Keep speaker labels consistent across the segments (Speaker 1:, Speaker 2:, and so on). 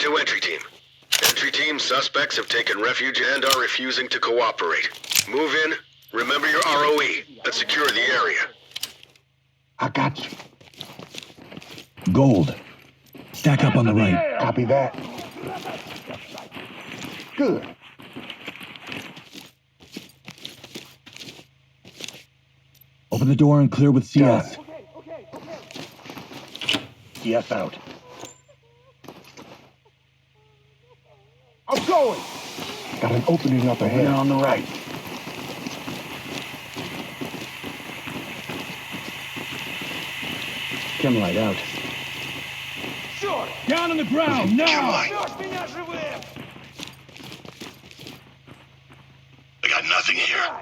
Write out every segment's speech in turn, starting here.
Speaker 1: to entry team. Entry team, suspects have taken refuge and are refusing to cooperate. Move in, remember your ROE, and secure the area.
Speaker 2: I got you.
Speaker 3: Gold. Stack up on the right.
Speaker 2: Copy that. Good.
Speaker 3: Open the door and clear with CS.
Speaker 2: CS out. I'm going. Got an opening up ahead. On the right. Chem light out.
Speaker 3: Down on the ground, now!
Speaker 1: I got nothing here.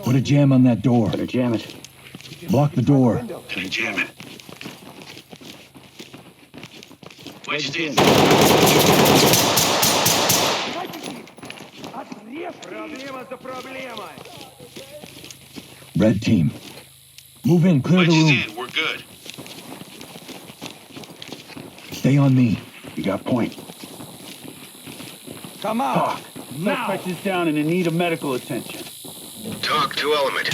Speaker 3: Put a jam on that door.
Speaker 2: Better jam it.
Speaker 3: Block the door.
Speaker 1: Gonna jam it. Wedged in.
Speaker 3: Red team. Move in, clear the room.
Speaker 1: In, we're good.
Speaker 3: Stay on me.
Speaker 2: You got point.
Speaker 4: Come out! Now!
Speaker 2: Suspect is down and in need of medical attention.
Speaker 1: Talk to element.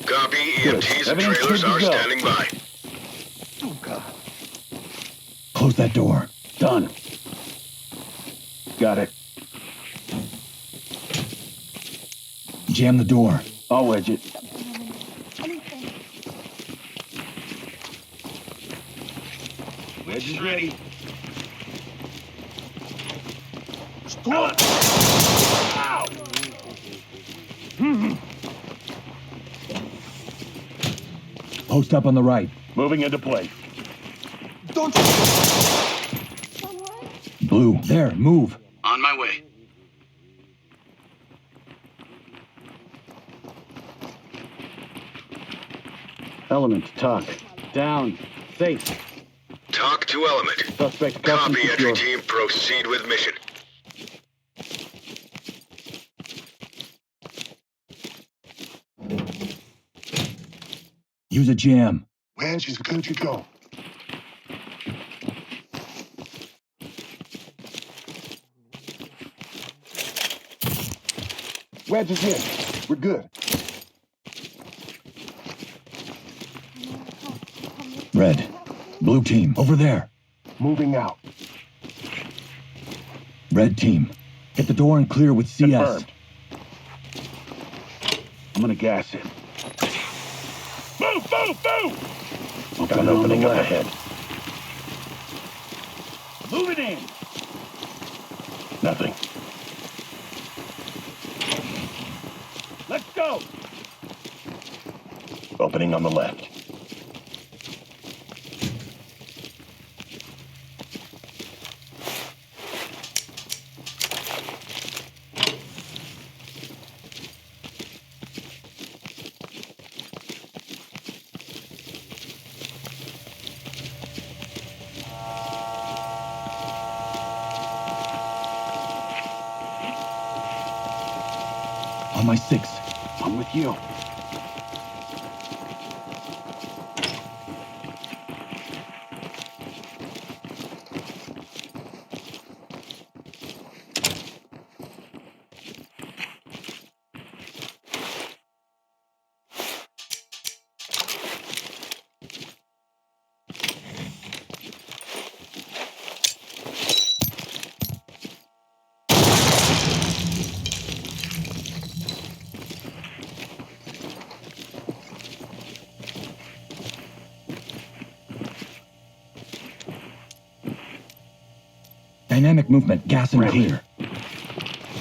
Speaker 1: Copy, EMTs and
Speaker 2: Evidence
Speaker 1: trailers
Speaker 2: good to
Speaker 1: are
Speaker 2: go.
Speaker 1: standing by.
Speaker 3: Close that door.
Speaker 2: Done. Got it.
Speaker 3: Jam the door.
Speaker 2: I'll wedge it.
Speaker 1: Wedge is ready.
Speaker 3: Post up on the right.
Speaker 2: Moving into place.
Speaker 3: Blue. There, move.
Speaker 1: On my way.
Speaker 2: Element, talk. Down. Safe.
Speaker 1: Talk to element.
Speaker 2: Suspect cuffed and
Speaker 1: Copy, entry
Speaker 2: secure.
Speaker 1: team. Proceed with mission.
Speaker 3: Use a jam.
Speaker 2: Wedge is good to go. Wedge is in. We're good.
Speaker 3: Red. Blue team. Over there.
Speaker 2: Moving out.
Speaker 3: Red team. Hit the door and clear with CS.
Speaker 2: Confirmed. I'm gonna gas it.
Speaker 4: Move, move, move!
Speaker 2: Got an opening up ahead.
Speaker 4: Move it in!
Speaker 2: Nothing.
Speaker 4: Let's go!
Speaker 2: Opening on the left.
Speaker 3: On my 6.
Speaker 2: I'm with you.
Speaker 3: Dynamic movement. Gas and
Speaker 2: Ready.
Speaker 3: clear.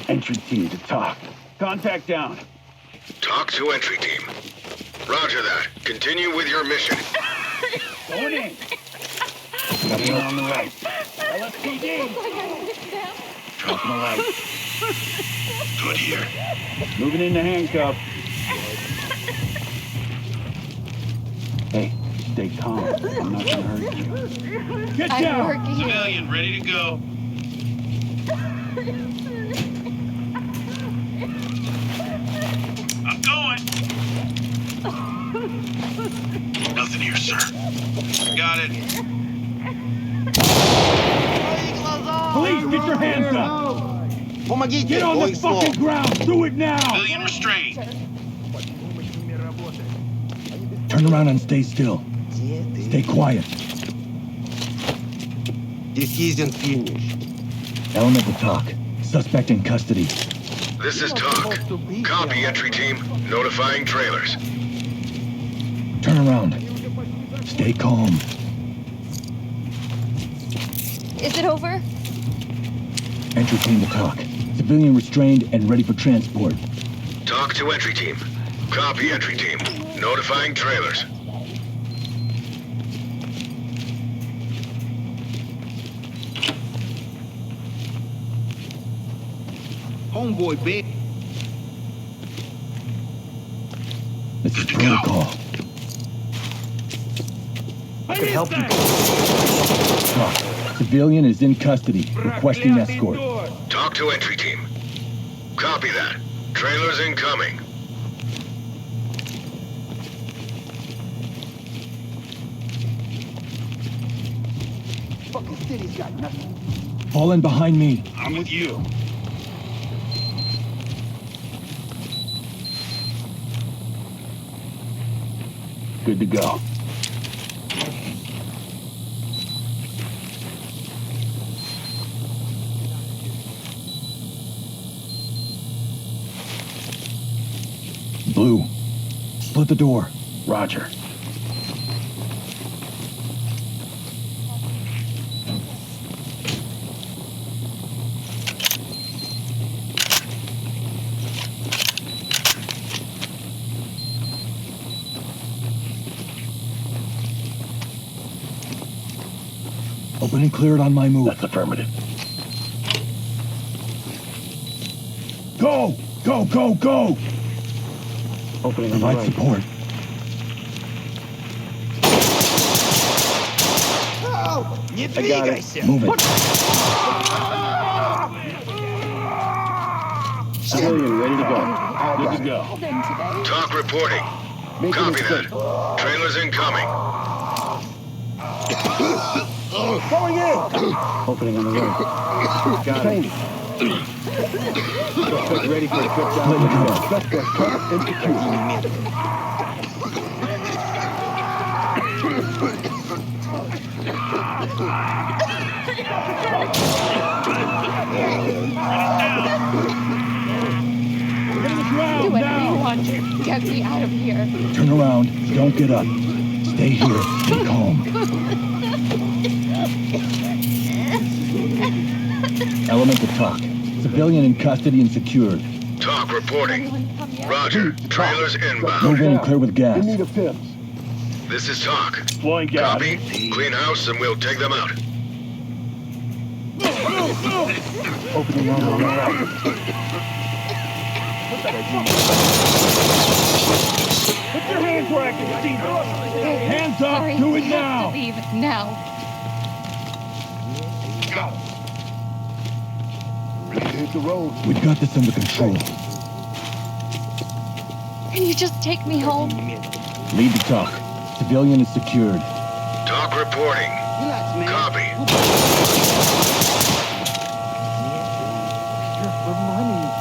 Speaker 2: Entry team to talk. Contact down.
Speaker 1: Talk to entry team. Roger that. Continue with your mission.
Speaker 4: Going in!
Speaker 2: Coming on the right.
Speaker 4: LSPD!
Speaker 2: Drop on the right.
Speaker 1: Good here.
Speaker 2: Moving into handcuff. Hey, stay calm. I'm not gonna hurt you.
Speaker 4: Get
Speaker 5: I'm
Speaker 4: down!
Speaker 5: working.
Speaker 1: Civilian ready to go.
Speaker 4: going.
Speaker 1: Nothing here, sir. Got it.
Speaker 4: Police, get your hands up. Get on the fucking ground. Do it now.
Speaker 1: Civilian restrained.
Speaker 3: Turn around and stay still. Stay quiet.
Speaker 5: This isn't finished.
Speaker 3: Element to talk. Suspect in custody.
Speaker 1: This is TOC. Copy, entry team. Notifying trailers.
Speaker 3: Turn around. Stay calm.
Speaker 6: Is it over?
Speaker 3: Entry team to talk. Civilian restrained and ready for transport.
Speaker 1: TOC to entry team. Copy, entry team. Notifying trailers.
Speaker 5: Homeboy, big.
Speaker 3: This is protocol.
Speaker 4: I
Speaker 5: can help you.
Speaker 3: Talk. Civilian is in custody. Requesting escort.
Speaker 1: TOC to entry team. Copy that. Trailers incoming.
Speaker 5: Fucking city's got nothing.
Speaker 3: Fall in behind me.
Speaker 4: I'm with you.
Speaker 2: Good to go.
Speaker 3: Blue. Split the door.
Speaker 2: Roger.
Speaker 3: Open and clear it on my move.
Speaker 2: That's affirmative.
Speaker 3: Go! Go, go, go!
Speaker 2: Opening on the
Speaker 3: Provide
Speaker 2: right.
Speaker 3: support.
Speaker 5: Не
Speaker 2: I got it.
Speaker 5: двигайся!
Speaker 3: Move it.
Speaker 2: Civilian ready to go. Good to go.
Speaker 6: Then today.
Speaker 1: TOC reporting.
Speaker 2: Making
Speaker 1: Copy
Speaker 2: it
Speaker 1: that.
Speaker 2: safe.
Speaker 1: Trailers incoming.
Speaker 2: Going in. Opening on the right. Got it. Suspect ready for a trip down
Speaker 3: Split
Speaker 2: the
Speaker 3: and
Speaker 2: hill.
Speaker 3: cover.
Speaker 2: Suspect cut and secure.
Speaker 4: Get on the
Speaker 6: Do
Speaker 4: ground
Speaker 6: whatever you
Speaker 4: now.
Speaker 6: want to. Get me out of here.
Speaker 3: Turn around. Don't get up. Stay here. Stay calm. Element to talk. Civilian in custody and secured.
Speaker 1: TOC reporting.
Speaker 6: Anyone come yet?
Speaker 1: Roger. Trailers
Speaker 3: Move
Speaker 1: inbound.
Speaker 3: in and clear with gas.
Speaker 2: In need of tips.
Speaker 1: This is TOC.
Speaker 4: Deploying gas.
Speaker 1: Copy. Clean house and we'll take them out.
Speaker 2: Opening on the right.
Speaker 4: Put your hands where I can see them. Hands up.
Speaker 6: Sorry,
Speaker 4: Do
Speaker 6: we
Speaker 4: it
Speaker 6: have
Speaker 4: now.
Speaker 6: to leave now.
Speaker 2: Ready to hit the road.
Speaker 3: We've got this under control.
Speaker 6: Can you just take me home?
Speaker 3: Lead to talk. Civilian is secured.
Speaker 1: TOC reporting.
Speaker 5: Relax, man.
Speaker 1: Copy.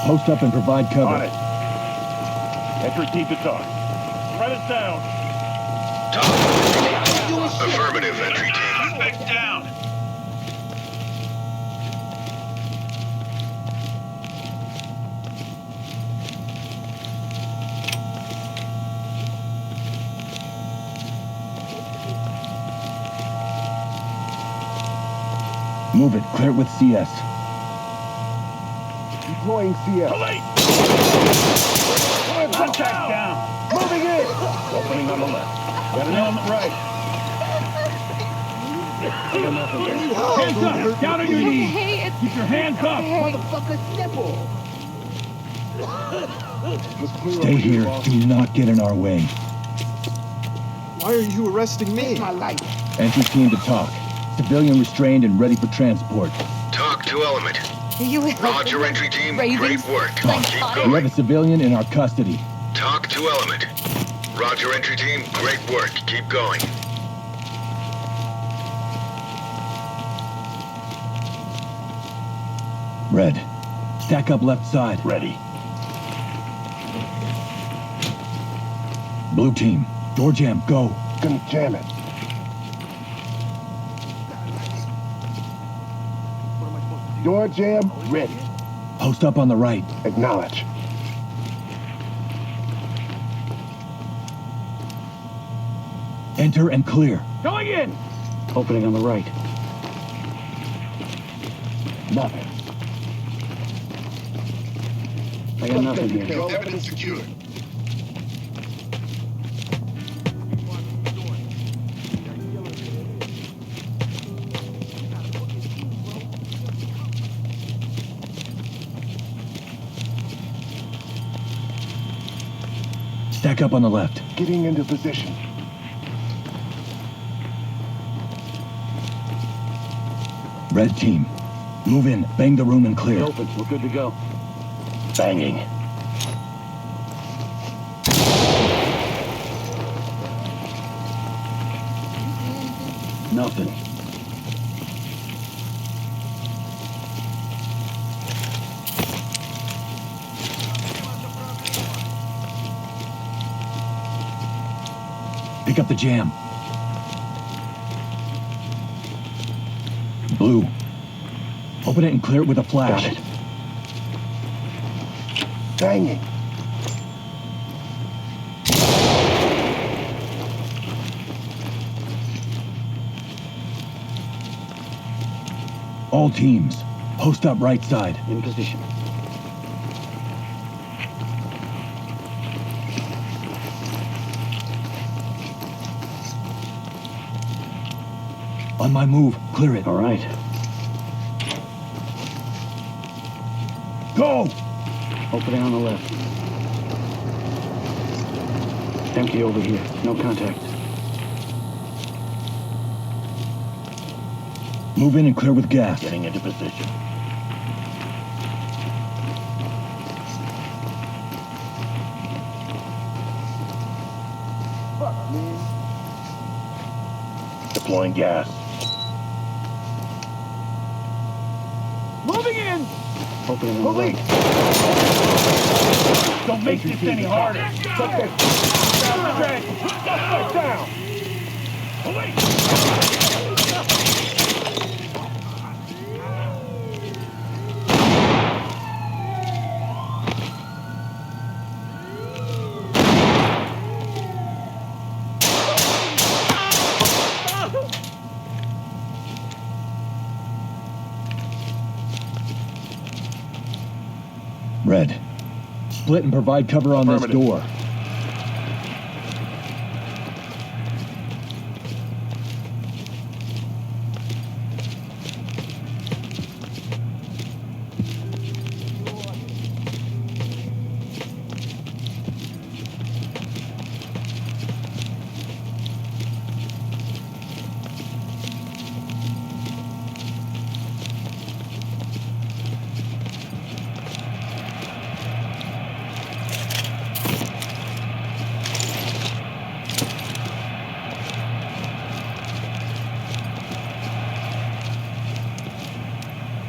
Speaker 3: Post up and provide
Speaker 4: On
Speaker 3: cover.
Speaker 4: it. Entry team to TOC. Run us down.
Speaker 1: TOC. Affirmative, entry team.
Speaker 4: Suspect down.
Speaker 3: Move it. Clear it with CS.
Speaker 2: Deploying CS.
Speaker 4: Police. Contact down.
Speaker 2: Moving in.
Speaker 4: Opening on the left. Got an element right. Hands up. Down on your knees.
Speaker 6: Hey, it's
Speaker 4: Keep your hands up.
Speaker 6: okay.
Speaker 2: Let's clear
Speaker 3: Stay
Speaker 2: over
Speaker 3: here.
Speaker 2: boss.
Speaker 3: Do not get in our way.
Speaker 5: Why are you arresting me?
Speaker 3: Entry team to talk. Civilian restrained and ready for transport.
Speaker 1: TOC to element.
Speaker 6: You
Speaker 1: Roger, entry team.
Speaker 6: Raising
Speaker 1: Great work.
Speaker 6: psychotic.
Speaker 1: Keep
Speaker 3: We have
Speaker 1: going.
Speaker 3: a civilian in our custody.
Speaker 1: TOC to Element. Roger, entry team. Great work. Keep going.
Speaker 3: Red, stack up left side.
Speaker 2: Ready.
Speaker 3: Blue team, door jam, go.
Speaker 2: Gonna jam it. Door jam, ready.
Speaker 3: Post up on the right.
Speaker 2: Acknowledge.
Speaker 3: Enter and clear.
Speaker 4: Going in!
Speaker 2: Opening on the right. Nothing. I got nothing here.
Speaker 1: Evidence secured.
Speaker 3: Stack up on the left.
Speaker 2: Getting into position.
Speaker 3: Red team, move in, bang the room and clear.
Speaker 2: Open. We're good to go. Banging. Nothing.
Speaker 3: Pick up the jam. Blue, open it and clear it with a flash.
Speaker 2: Got it. Banging.
Speaker 3: All teams, post up right side.
Speaker 2: In position.
Speaker 3: On my move, clear it.
Speaker 2: All right.
Speaker 3: Go!
Speaker 2: Opening on the left. Empty over here. No contact.
Speaker 3: Move in and clear with gas.
Speaker 2: Getting into position. Deploying gas.
Speaker 4: Moving in!
Speaker 2: Opening on the right.
Speaker 4: Don't make this any harder. Down!
Speaker 3: Red, split and provide cover on this door.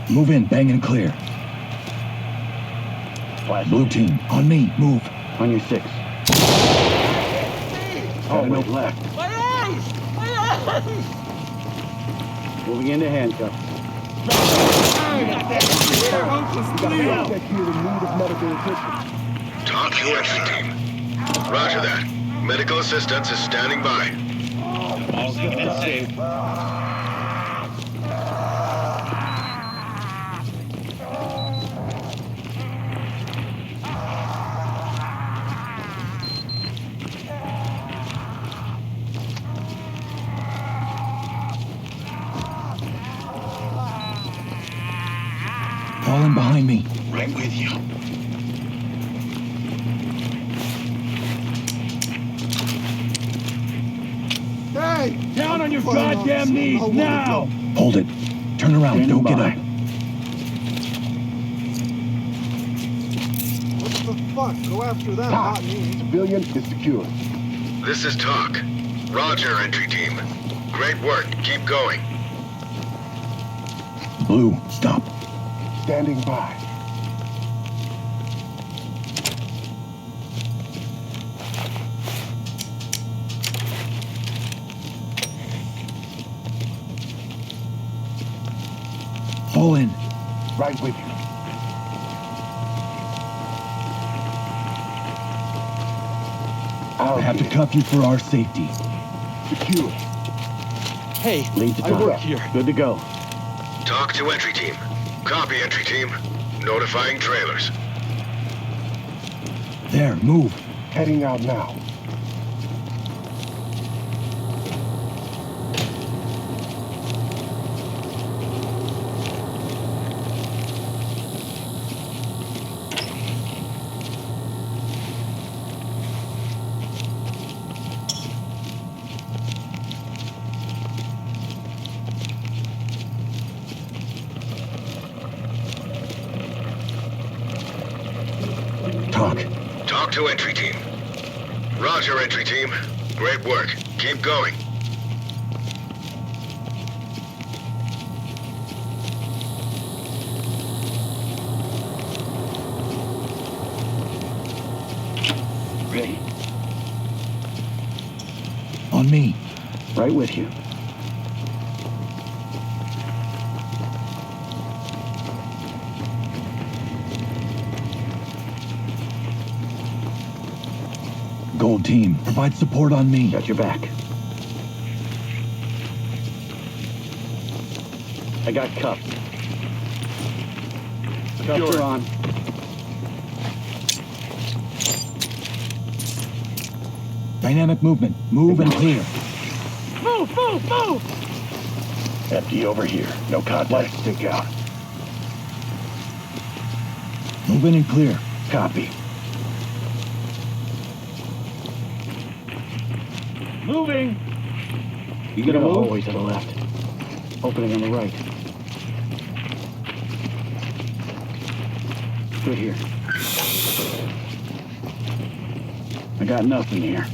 Speaker 3: Move in, bang and clear.
Speaker 2: Flash.
Speaker 3: Blue team, on me, move.
Speaker 2: On your 6. Oh, no left. Moving into handcuffs.
Speaker 1: Talk to entry team. Roger that. Medical assistance is standing by.
Speaker 3: Fall in behind me.
Speaker 1: Right with you.
Speaker 5: Hey!
Speaker 4: Down on your
Speaker 5: Fine,
Speaker 4: goddamn
Speaker 5: officer.
Speaker 4: knees
Speaker 5: I'll
Speaker 4: now!
Speaker 3: Hold it. Turn around,
Speaker 2: Standing
Speaker 3: don't get
Speaker 2: by.
Speaker 3: up.
Speaker 5: What the? fuck? Go after them,
Speaker 2: Talk.
Speaker 5: not me.
Speaker 2: Civilian is secure.
Speaker 1: This is Talk. Roger, entry team. Great work. Keep going.
Speaker 3: Blue, stop.
Speaker 2: Standing by.
Speaker 3: Fall in.
Speaker 2: Right with you.
Speaker 3: I have to cuff you for our safety.
Speaker 2: Secure.
Speaker 7: Hey,
Speaker 2: Lead to
Speaker 7: I
Speaker 2: talk.
Speaker 7: work here.
Speaker 2: Good to go.
Speaker 1: Talk to entry team. Copy, entry team. Notifying trailers.
Speaker 3: There, move.
Speaker 2: Heading out now.
Speaker 3: Talk.
Speaker 1: Talk to entry team. Roger, entry team. Great work. Keep going.
Speaker 2: Ready.
Speaker 3: On me.
Speaker 2: Right with you.
Speaker 3: Gold team, provide support on me.
Speaker 2: Got your back. I got cuffs. Cuffs are on.
Speaker 3: Dynamic movement. Move and clear.
Speaker 4: Move, move, move!
Speaker 2: Empty over here. No contact. Stick out.
Speaker 3: Move in and clear.
Speaker 2: Copy.
Speaker 4: Moving!
Speaker 2: You gonna move? Hallway to the left. Opening on the right. Good here. I got nothing here.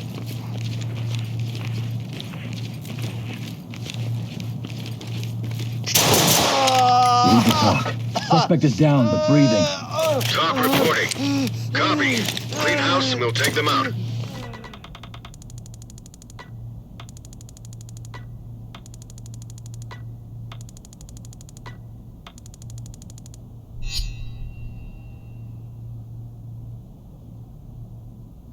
Speaker 3: Need to talk. Suspect is down, but breathing.
Speaker 1: Talk reporting. Copy. Clean house and we'll take them out.